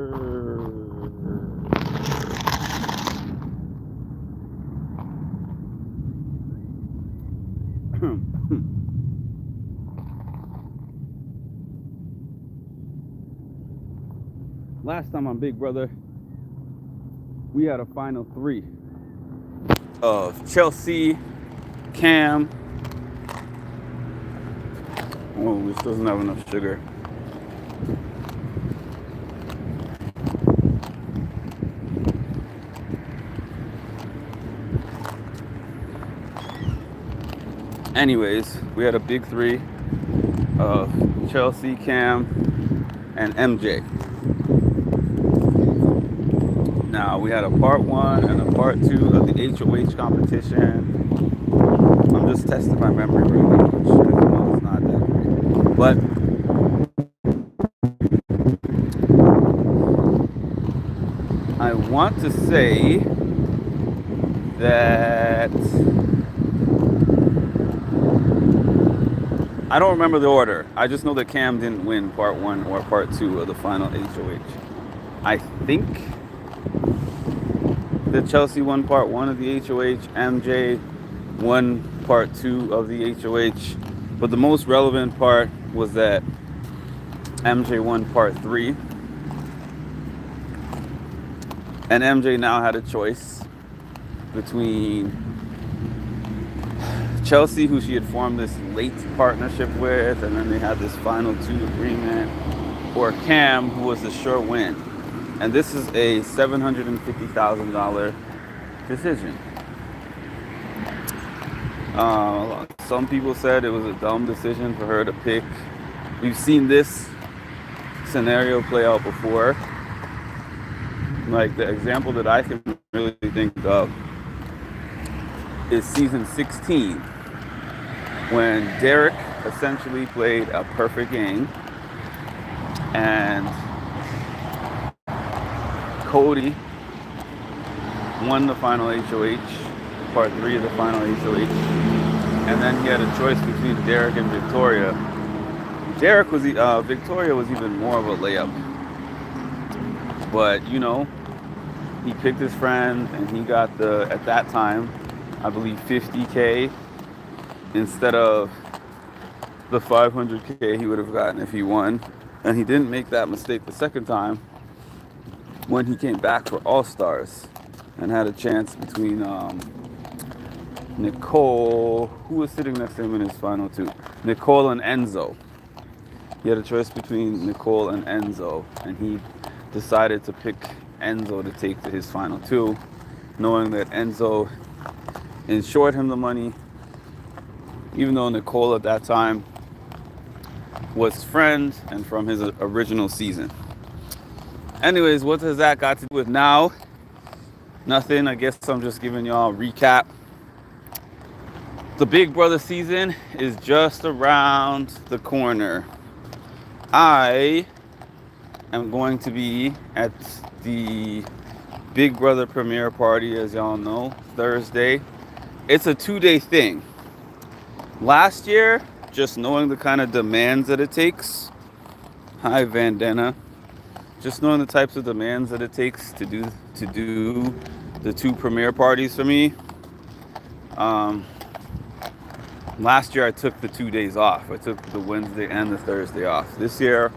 Last time on Big Brother, we had a final three of Chelsea, Cam. Oh, this doesn't have enough sugar. Anyways, we had a big three of Chelsea, Cam, and MJ. Now, we had a part one and a part two of the HOH competition. I'm just testing my memory really, which I know it's not that great. But I want to say that I don't remember the order. I just know that Cam didn't win part one or part two of the final HOH. I think that Chelsea won part one of the HOH, MJ won part two of the HOH, but the most relevant part was that MJ won part three, and MJ now had a choice between Chelsea, who she had formed this late partnership with, and then they had this final two agreement, or Cam, who was the sure win. And this is a $750,000 decision. Some people said it was a dumb decision for her to pick. We've seen this scenario play out before. Like, the example that I can really think of is season 16, when Derek essentially played a perfect game and Cody won the final HOH, part three of the final HOH, and then he had a choice between Derek and Victoria. Victoria was even more of a layup, but he picked his friend and he got at that time, I believe, $50K instead of the $500K he would have gotten if he won. And he didn't make that mistake the second time when he came back for All-Stars and had a chance between Nicole, who was sitting next to him in his final two, Nicole and Enzo. He had a choice between Nicole and Enzo, and he decided to pick Enzo to take to his final two, knowing that Enzo insured him the money, even though Nicole at that time was friend and from his original season. Anyways, what has that got to do with now? Nothing. I guess I'm just giving y'all a recap. The Big Brother season is just around the corner. I am going to be at the Big Brother premiere party, as y'all know, Thursday. It's a 2-day thing. Last year, just knowing the kind of demands that it takes, hi Vandana, just knowing the types of demands that it takes to do the two premiere parties for me. Last year I took the 2 days off. I took the Wednesday and the Thursday off. This year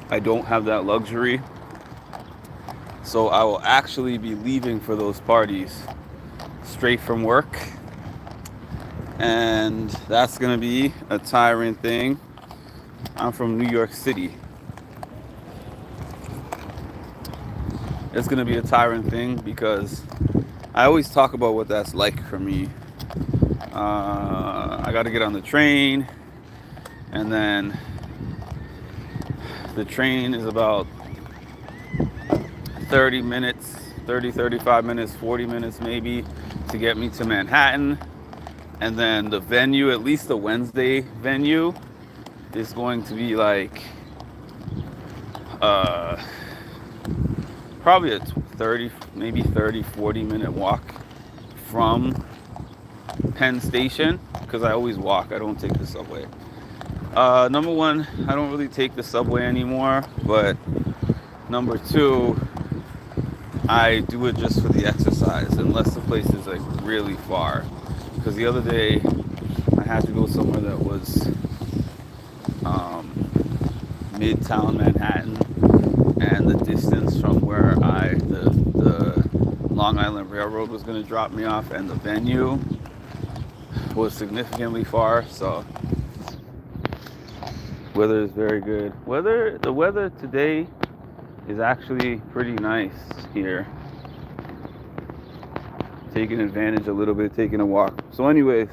I don't have that luxury, so I will actually be leaving for those parties straight from work, and that's gonna be a tiring thing. I'm from New York City. It's gonna be a tiring thing because I always talk about what that's like for me. I got to get on the train, and then the train is about 30 minutes, 35 minutes, 40 minutes maybe to get me to Manhattan. And then the venue, at least the Wednesday venue, is going to be like probably a 30, maybe 30, 40-minute walk from Penn Station, because I always walk. I don't take the subway. Number one, I don't really take the subway anymore, but Number two, I do it just for the exercise, unless the place is like really far. Because the other day, I had to go somewhere that was um, Midtown Manhattan, and the distance from where the Long Island Railroad was going to drop me off and the venue was significantly far. So weather is very good. The weather today is actually pretty nice here. Taking advantage a little bit, taking a walk. So anyways,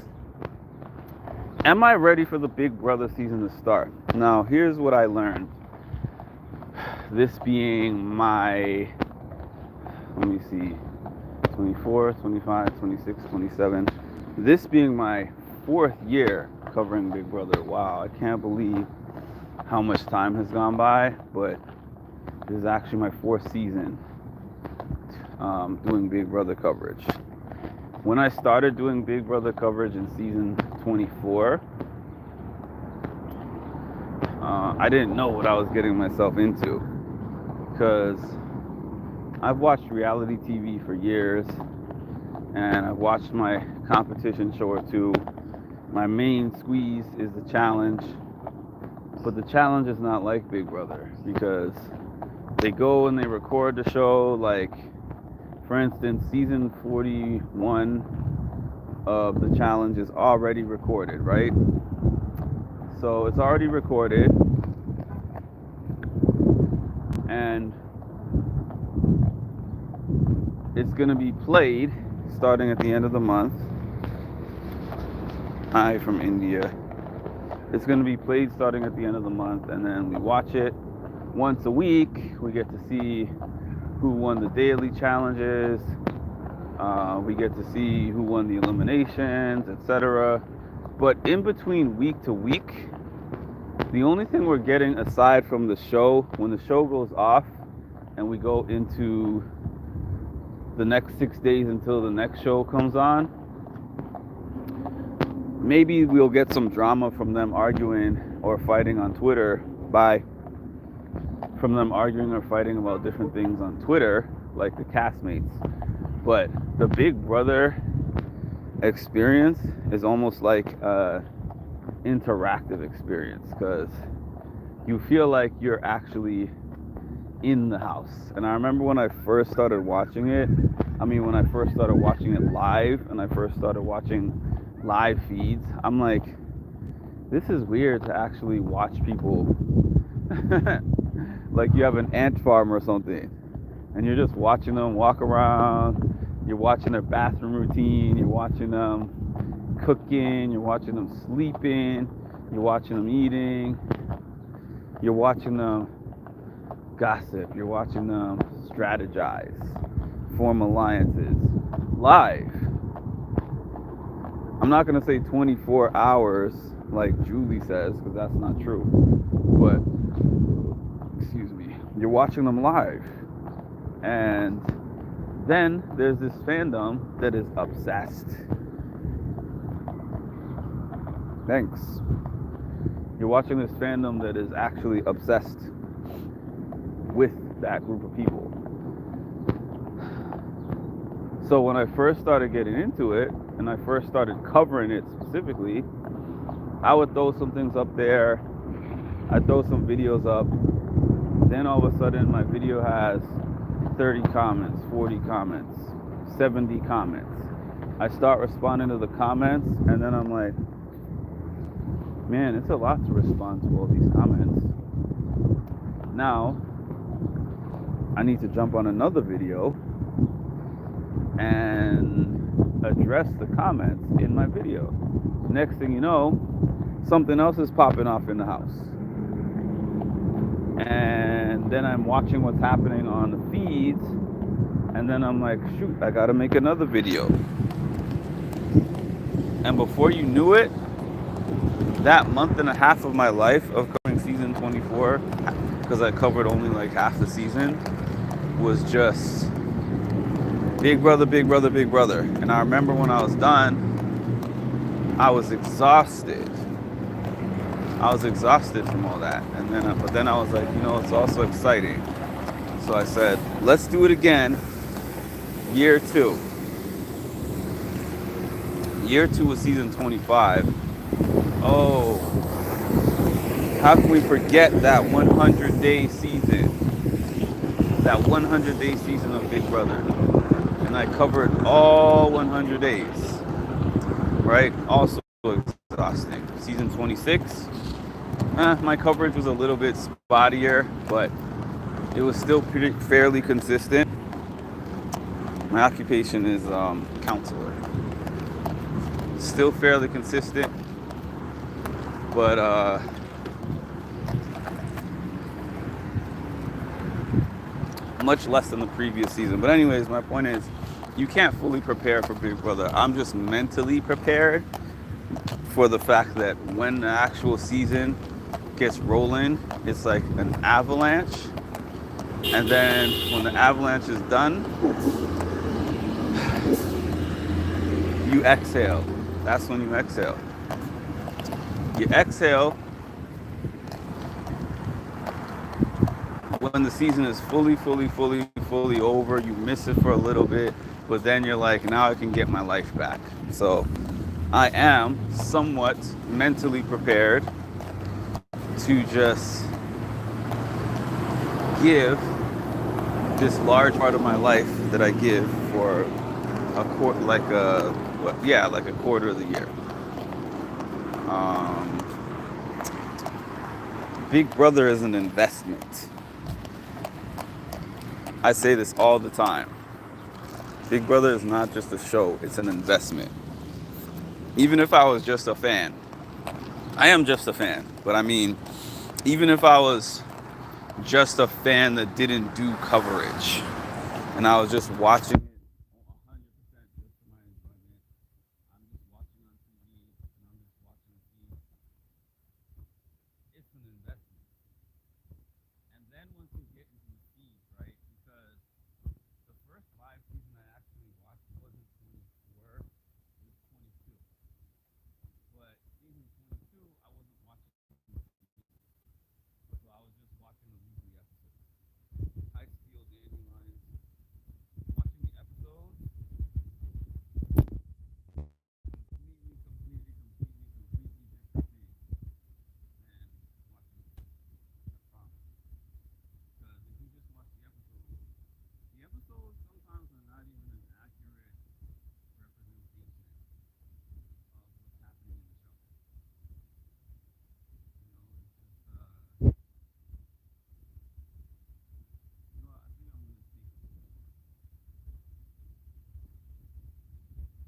am I ready for the Big Brother season to start? Now, here's what I learned. This being my, let me see, 24, 25, 26, 27. This being my 4th year covering Big Brother. Wow, I can't believe how much time has gone by, but this is actually my 4th season doing Big Brother coverage. When I started doing Big Brother coverage in season 24, I didn't know what I was getting myself into, because I've watched reality TV for years, and I've watched my competition show or two. My main squeeze is the challenge, but the challenge is not like Big Brother, because they go and they record the show. Like, for instance, season 41 of the challenge is already recorded, right? So it's already recorded, and it's going to be played starting at the end of the month. Hi from India. It's going to be played starting at the end of the month, and then we watch it once a week. We get to see who won the daily challenges. We get to see who won the eliminations, etc. But in between week to week, the only thing we're getting aside from the show, when the show goes off and we go into the next 6 days until the next show comes on, maybe we'll get some drama from them arguing or fighting on Twitter from them arguing or fighting about different things on Twitter, like the castmates. But the Big Brother experience is almost like a interactive experience, because you feel like you're actually in the house. And I remember when I first started watching it, when I first started watching it live and I first started watching live feeds, I'm like, this is weird to actually watch people like you have an ant farm or something, and you're just watching them walk around, you're watching their bathroom routine, you're watching them cooking, you're watching them sleeping, you're watching them eating, you're watching them gossip, you're watching them strategize, form alliances live. I'm not going to say 24 hours like Julie says, because that's not true, but you're watching them live. And then there's this fandom that is obsessed. Thanks. You're watching this fandom that is actually obsessed with that group of people. So when I first started getting into it, and I first started covering it specifically, I would throw some things up there, I'd throw some videos up, then all of a sudden my video has 30 comments, 40 comments, 70 comments. I start responding to the comments, and then I'm like, man, it's a lot to respond to all these comments. Now, I need to jump on another video and address the comments in my video. Next thing you know, something else is popping off in the house. And then I'm watching what's happening on the feeds, and then I'm like, shoot, I gotta make another video. And before you knew it, that month and a half of my life of covering season 24, because I covered only like half the season, was just Big Brother, Big Brother, Big Brother. And I remember when I was done, I was exhausted. I was exhausted from all that. But then I was like, it's also exciting. So I said, let's do it again. Year two. Year two of season 25. Oh, how can we forget that 100-day season? That 100-day season of Big Brother. And I covered all 100 days, right? Also exhausting. Season 26, my coverage was a little bit spottier, but it was still pretty fairly consistent. My occupation is counselor. Still fairly consistent, but much less than the previous season. But anyways, my point is, you can't fully prepare for Big Brother. I'm just mentally prepared for the fact that when the actual season gets rolling, it's like an avalanche. And then when the avalanche is done, you exhale. That's when you exhale. You exhale when the season is fully over. You miss it for a little bit, but then you're like, now I can get my life back. So I am somewhat mentally prepared to just give this large part of my life that I give for a quarter, like a quarter of the year. Um, Big Brother is an investment. I say this all the time. Big Brother is not just a show, it's an investment. Even if I was just a fan, I am just a fan, but I mean, even if I was just a fan that didn't do coverage and I was just watching it 100% just for my enjoyment, I'm just watching on TV and I'm just watching the feed, it's an investment. And then once you get into the feed, right, because the first live season I actually watched wasn't 24, it was 22. But season 22, I wasn't watching the feed, so I was just watching the weekly episodes. I steal dandelions. Watching the episodes, completely different thing than watching the show. I promise. Because if you just watch the episodes sometimes are not even an accurate representation of what's happening in the show. It's just, I think I'm going to take it.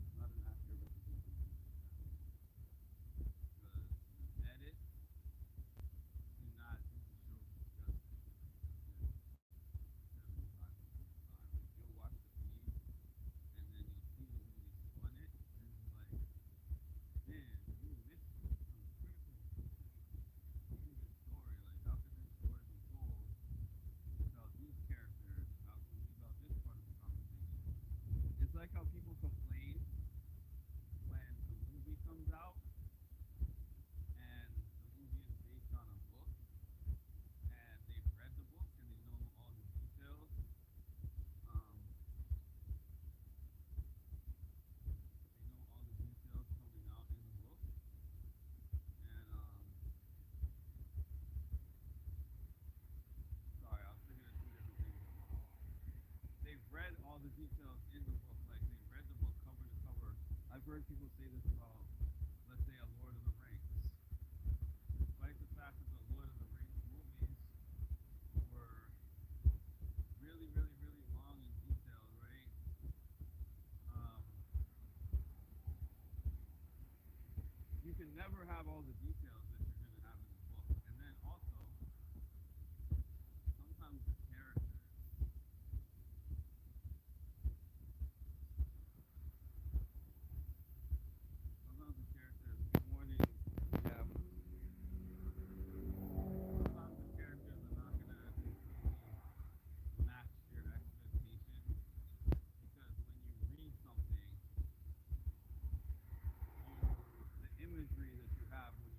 It's not an accurate representation of what's happening. Because the edit do not do the show justice that it does in 75% of the time. Like you'll watch the feed and then you'll see it when they spun it, and it's like, man, you missed some critical pieces in this story. Like, how could this story be told without these characters, without this part of the conversation? It's like how people complain when a movie comes out and the movie is based on a book and they've read the book and they know all the details. Um, they know all the details coming out in the book, and sorry, I was thinking of two different things at once. They've read all the details in the book, like they read the book cover to cover. I've heard people say this about, let's say, a Lord of the Rings. Despite the fact that the Lord of the Rings movies were really long and detailed, right? Um, you can never have all the details that you're going to have in the book. And then also, sometimes the characters, warning, yeah, sometimes the characters are not going to completely match your expectations because when you read something, the imagery that you have when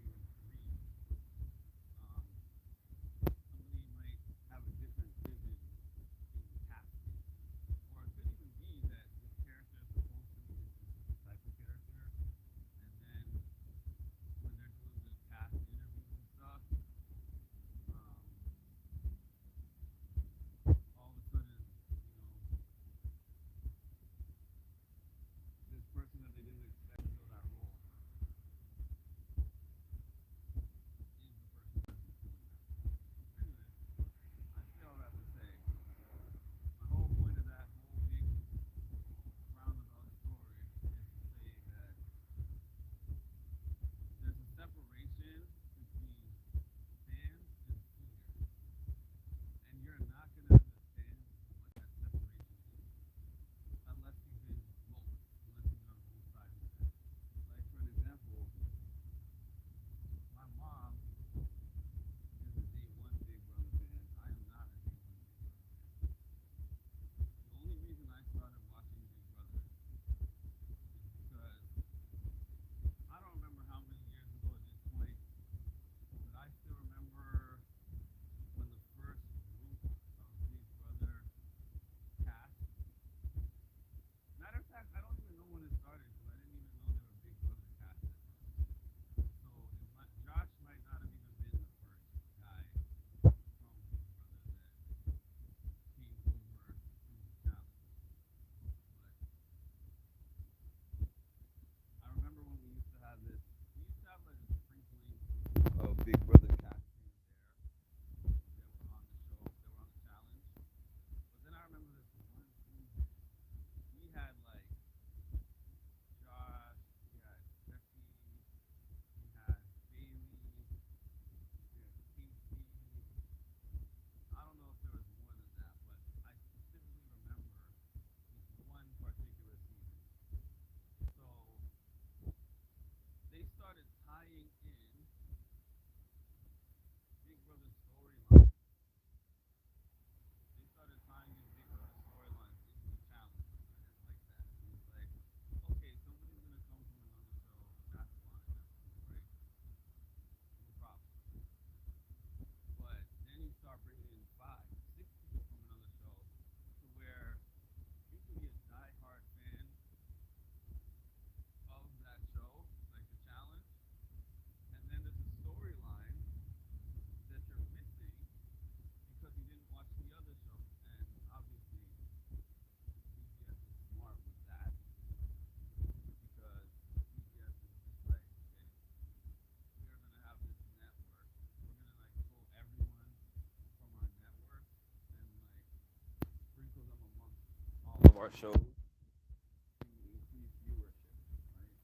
our shows to increase viewership, right?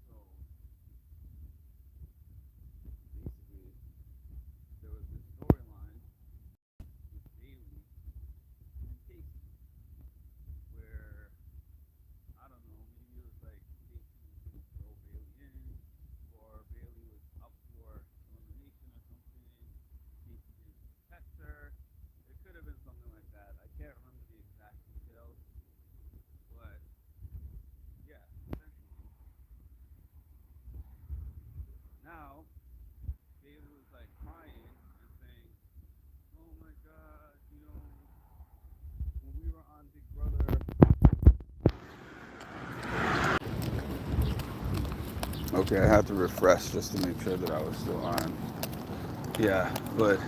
So basically, there was this storyline with Bailey and Casey, where I don't know, maybe it was like Casey was gonna throw Bailey in, or Bailey was up for elimination or something. Casey didn't protect her. It could have been something like that. I can't remember the exact details, but yeah, essentially. Now Bailey was like crying and saying, "Oh my God, when we were on Big Brother." Okay, I had to refresh just to make sure that I was still on. Yeah, but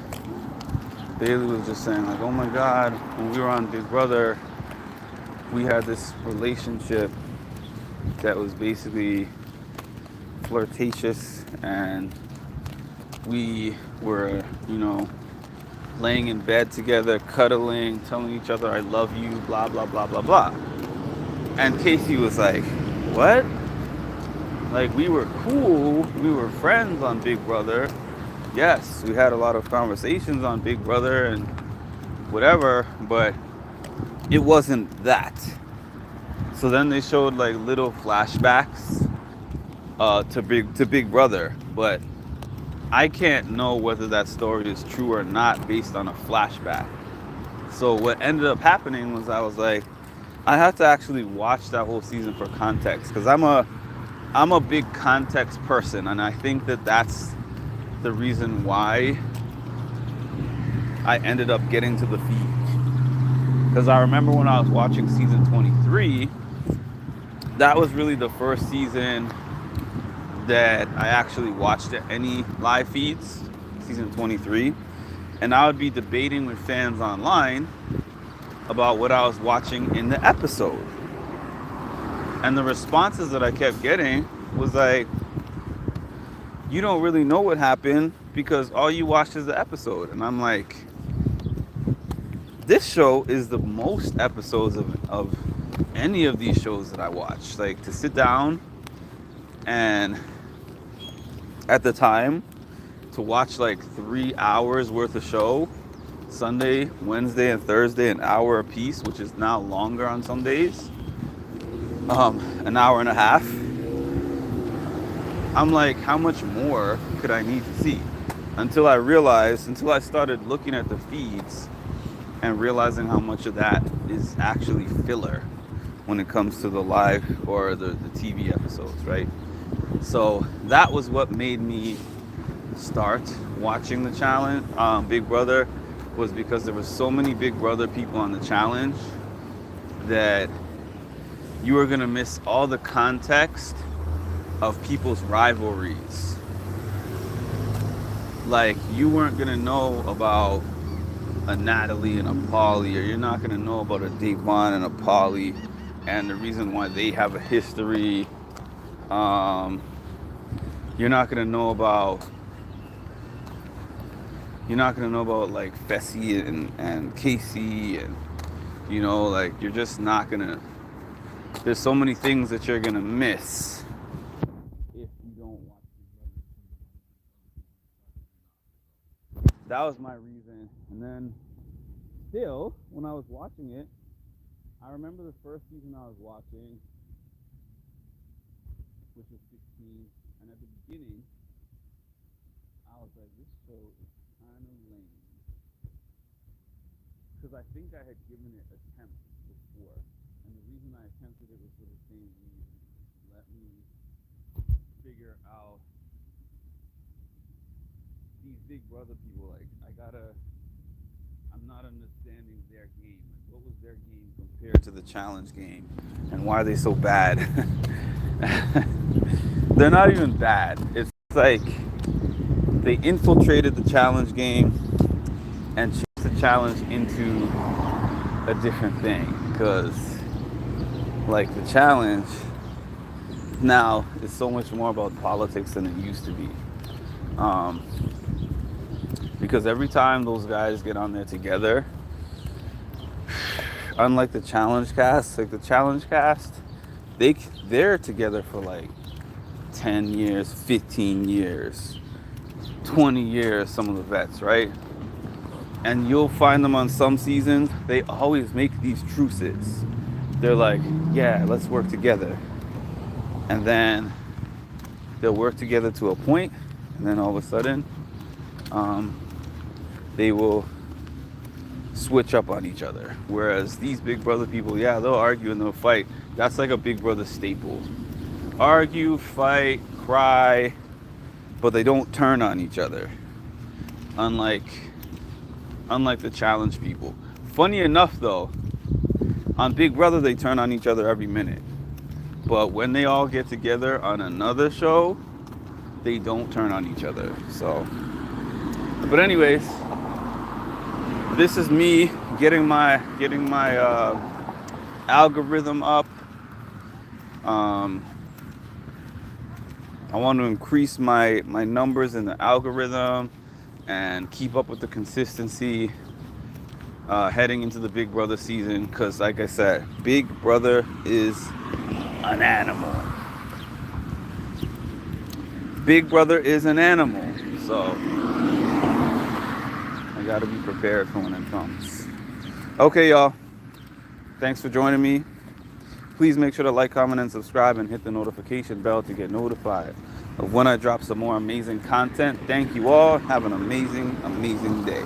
Bailey was just saying like, "Oh my God, when we were on Big Brother, we had this relationship that was basically flirtatious, and we were, laying in bed together, cuddling, telling each other I love you, blah blah blah blah blah." And Casey was like, "What? Like, we were cool, we were friends on Big Brother. Yes, we had a lot of conversations on Big Brother and whatever, but it wasn't that." So then they showed like little flashbacks to Big Brother, but I can't know whether that story is true or not based on a flashback. So what ended up happening was I was like, I have to actually watch that whole season for context, because I'm a big context person, and I think that that's the reason why I ended up getting to the feed. Because I remember when I was watching season 23, that was really the first season that I actually watched any live feeds, season 23. And I would be debating with fans online about what I was watching in the episode. And the responses that I kept getting was like, "You don't really know what happened because all you watched is the episode." And I'm like, this show is the most episodes of any of these shows that I watch. Like, to sit down and at the time to watch like 3 hours worth of show, Sunday, Wednesday, and Thursday, an hour a piece, which is now longer on some days, an hour and a half. I'm like, how much more could I need to see? Until I started looking at the feeds and realizing how much of that is actually filler when it comes to the live or the TV episodes, right? So that was what made me start watching the challenge, Big Brother, was because there was so many Big Brother people on the challenge that you were gonna miss all the context of people's rivalries. Like, you weren't gonna know about a Natalie and a Paulie, or you're not gonna know about a Davon and a Paulie and the reason why they have a history. You're not gonna know about like Fessy and Casey, and like, you're just not gonna. There's so many things that you're gonna miss if you don't watch it. That was my reason. And then still, when I was watching it, I remember the first season I was watching, which was 16, and at the beginning I was like, this show is kind of lame, because I think I had given it attempts before, and the reason I attempted it was for the same reason. Let me figure out these Big Brother people. Like, I'm not understanding their game. Like, what was their game compared to the challenge game, and why are they so bad? They're not even bad. It's like they infiltrated the challenge game and changed the challenge into a different thing, because like the challenge now is so much more about politics than it used to be, because every time those guys get on there together, unlike the challenge cast, like the challenge cast, they're together for like 10 years, 15 years, 20 years, some of the vets, right? And you'll find them on some seasons, they always make these truces. They're like, yeah, let's work together. And then they'll work together to a point, and then all of a sudden, they will switch up on each other. Whereas these Big Brother people, yeah, they'll argue and they'll fight. That's like a Big Brother staple. Argue, fight, cry, but they don't turn on each other. Unlike the challenge people. Funny enough though, on Big Brother they turn on each other every minute. But when they all get together on another show, they don't turn on each other. So, but anyways, this is me getting my algorithm up. I want to increase my numbers in the algorithm and keep up with the consistency heading into the Big Brother season, because like I said, Big Brother is an animal. Big Brother is an animal, so I gotta be prepared for when it comes. Okay, y'all, thanks for joining me. Please make sure to like, comment, and subscribe, and hit the notification bell to get notified of when I drop some more amazing content. Thank you all. Have an amazing, amazing day.